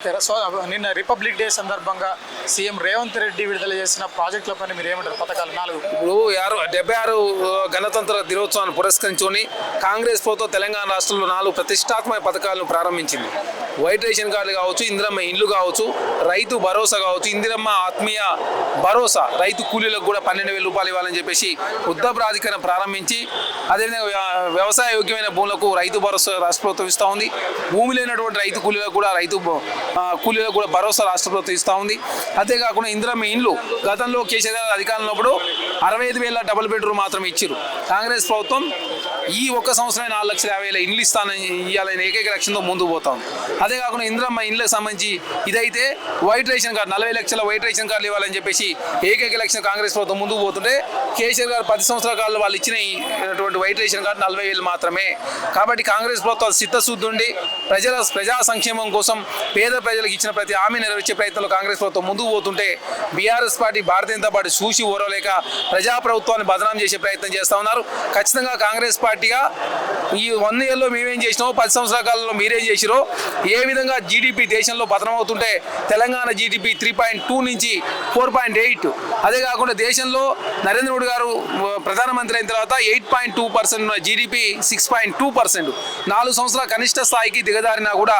So నిన్న republic day సందర్భంగా CM Revanth Reddy విడుదల చేసిన ప్రాజెక్టుల పైన మీరు ఏమంటారు? పథకాలు 4 ఇప్పుడు 76 గణతంత్ర దినోత్సవాన్ని పురస్కరించుకొని కాంగ్రెస్ ప్రభుత్వం తెలంగాణ రాష్ట్రంలో 4 ప్రతిష్టాత్మక పథకాలను ప్రారంభించింది. వైట్ రేషన్ కార్డులు కావచ్చు, ఇందిరమ్మ ఇండ్లు కావచ్చు, రైతు భరోసా కావచ్చు, ఇందిరమ్మ ఆత్మీయ భరోసా, రైతు కూలీలకు కూడా 12,000 రూపాయలు ఇవ్వాలని చెప్పేసి యుద్ధ ప్రాధికరణ ప్రారంభించి, అదేవిధంగా వ్యవసాయ యోగ్యమైన భూములకు రైతు భరోసా రాష్ట్ర ప్రభుత్వం ఇస్తూ ఉంది. భూమి లేనటువంటి రైతు కూలీలకు కూడా భరోసా రాష్ట్ర ప్రభుత్వం ఇస్తూ ఉంది. అంతేకాకుండా ఇందిరమ్మ ఇండ్లు గతంలో కేసీఆర్ గారు అధికారంలో 65,000 డబుల్ బెడ్రూమ్ మాత్రమే ఇచ్చారు. కాంగ్రెస్ ప్రభుత్వం ఈ ఒక్క సంవత్సరమే 4,50,000 ఇండ్లు ఇవ్వాలని ఏకైక లక్ష్యంతో ముందుకు పోతా ఉంది. అదే కాకుండా ఇందిరమ్మ ఇండ్లకు సంబంధించి ఇదైతే వైట్ రేషన్ కార్డు 40 లక్షల వైట్ రేషన్ కార్డులు ఇవ్వాలని చెప్పేసి ఏకైక లక్ష్యం కాంగ్రెస్ ప్రభుత్వం ముందుకు పోతుంటే, కేసీఆర్ గారు 10 సంవత్సరాల కాలంలో వాళ్ళు ఇచ్చినటువంటి వైట్ రేషన్ కార్డు 40,000 మాత్రమే. కాబట్టి కాంగ్రెస్ ప్రభుత్వం చిత్తశుద్ధి ఉండి ప్రజా సంక్షేమం కోసం పేద ప్రజలకు ఇచ్చిన ప్రతి హామీ నెరవేర్చే ప్రయత్నంలో కాంగ్రెస్ ప్రభుత్వం ముందుకు పోతుంటే, BRS party Bharatiya Janata party చూసి ఓరలేక ప్రజాప్రభుత్వాన్ని బదనాం చేసే ప్రయత్నం చేస్తూ ఉన్నారు. ఖచ్చితంగా కాంగ్రెస్ పార్టీగా ఈ 1 ఇయర్లో మేమేం చేసినామో 10 సంవత్సరాల కాలంలో మీరేం చేసిరో, ఏ విధంగా జీడిపి దేశంలో పతనం అవుతుంటే తెలంగాణ జీడిపి 3.2 నుంచి 4.8, అదే కాకుండా దేశంలో నరేంద్ర మోడీ గారు ప్రధానమంత్రి అయిన తర్వాత 8.2% ఉన్న జీడిపి 6.2%, 4 సంవత్సరాల కనిష్ట స్థాయికి దిగజారినా కూడా,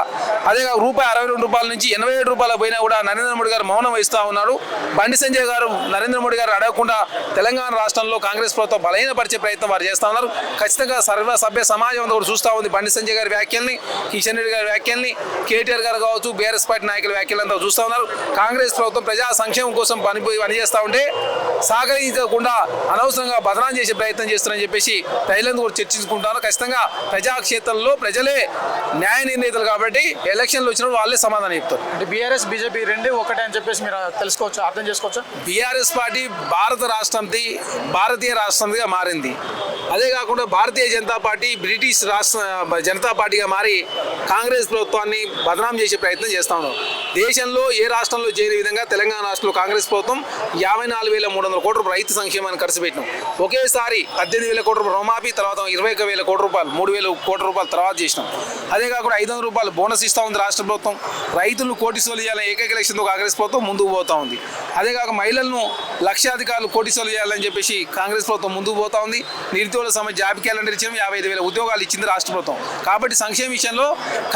అదే ₹62 నుంచి 87 రూపాయలు పోయినా కూడా నరేంద్ర మోడీ గారు మౌనం వహిస్తూ ఉన్నాడు. బండి సంజయ్ గారు నరేంద్ర మోడీ గారు అడగకుండా తెలంగాణ రాష్ట్రంలో కాంగ్రెస్ ప్రభుత్వం బలహీనపరిచే ప్రయత్నం వారు చేస్తూ ఉన్నారు. ఖచ్చితంగా సభ్య సమాజం అంతా కూడా చూస్తూ ఉంది బండి సంజయ్ గారి వ్యాఖ్యల్ని, కిషన్ రెడ్డి గారి వ్యాఖ్యల్ని, కేటీఆర్ గారు కావచ్చు, బీఆర్ఎస్ పార్టీ నాయకుల వ్యాఖ్యలంతా చూస్తూ ఉన్నారు. కాంగ్రెస్ ప్రభుత్వం ప్రజా సంక్షేమం కోసం పనిచేస్తూ ఉంటే సహకరించకుండా అనవసరంగా బదనాం చేసే ప్రయత్నం చేస్తున్నారని చెప్పేసి ప్రజలందరూ కూడా చర్చించుకుంటారు. ఖచ్చితంగా ప్రజాక్షేత్రంలో ప్రజలే న్యాయ నిర్ణేతలు కాబట్టి ఎలక్షన్లు వచ్చినప్పుడు వాళ్ళే సమాధానం చెప్తారు. అంటే బీఆర్ఎస్ బీజేపీ 2 ఒకటే అని చెప్పేసి మీరు తెలుసుకోవచ్చు, అర్థం చేసుకోవచ్చు. బీఆర్ఎస్ పార్టీ భారతీయ రాష్ట్రంగా మారింది. అదే కాకుండా భారతీయ జనతా పార్టీ బ్రిటిష్ జనతా పార్టీగా మారి కాంగ్రెస్ ప్రభుత్వాన్ని బదనాం చేసే ప్రయత్నం చేస్తా ఉన్నారు. దేశంలో ఏ రాష్ట్రంలో చేయని విధంగా తెలంగాణ రాష్ట్రంలో కాంగ్రెస్ ప్రభుత్వం 54,300 కోట్ల రూపాయలు రైతు సంక్షేమాన్ని ఖర్చు పెట్టినాం. ఒకేసారి 18,000 కోట్ల రూపాయలు రుణమాఫీ, తర్వాత 21,000 కోట్ల రూపాయలు, 3,000 కోట్ల రూపాయలు తర్వాత చేసినాం. అదే కాకుండా 500 రూపాయలు బోనస్ ఇస్తూ ఉంది రాష్ట్ర ప్రభుత్వం. రైతులను కోటీశ్వరులు చేయాలని ఏకైక లక్ష్యంతో కాంగ్రెస్ ప్రభుత్వం ముందుకు పోతా ఉంది. అదే కాక మహిళలను లక్షాధికారులు కోటీశ్వరులు చేయాలని చెప్పేసి కాంగ్రెస్ ప్రభుత్వం ముందుకు పోతా ఉంది. నిరుద్యోగుల సమస్య జాబ్ క్యాలెండర్ ఇచ్చిన 55,000 ఉద్యోగాలు ఇచ్చింది రాష్ట్ర ప్రభుత్వం. కాబట్టి సంక్షేమ విషయంలో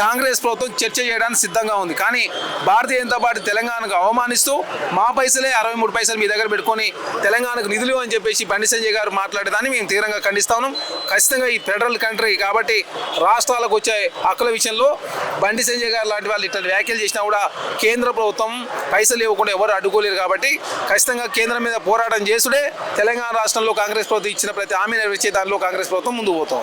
కాంగ్రెస్ ప్రభుత్వం చర్చ చేయడానికి సిద్ధంగా ఉంది. కానీ భారతీయ జనతా పార్టీ తెలంగాణకు అవమానిస్తూ మా పైసలే 63 పైసలు మీ దగ్గర పెట్టుకొని తెలంగాణకు నిధులు అని చెప్పేసి బండి సంజయ్ గారు మాట్లాడేదాన్ని మేము తీవ్రంగా ఖండిస్తా ఉన్నాం. ఖచ్చితంగా ఈ ఫెడరల్ కంట్రీ కాబట్టి రాష్ట్రాలకు వచ్చే హక్కుల విషయంలో బండి సంజయ్ గారు లాంటి వాళ్ళు ఇట్లా వ్యాఖ్యలు చేసినా కూడా కేంద్ర ప్రభుత్వం పైసలు ఇవ్వకుండా ఎవరు అడ్డుకోలేరు. కాబట్టి ఖచ్చితంగా కేంద్రం మీద పోరాటం చేసుడే తెలంగాణ రాష్ట్రంలో కాంగ్రెస్ ప్రభుత్వం ఇచ్చిన ప్రతి హామీ నెరవేర్చే దానిలో కాంగ్రెస్ ప్రభుత్వం ముందుకు పోతాం.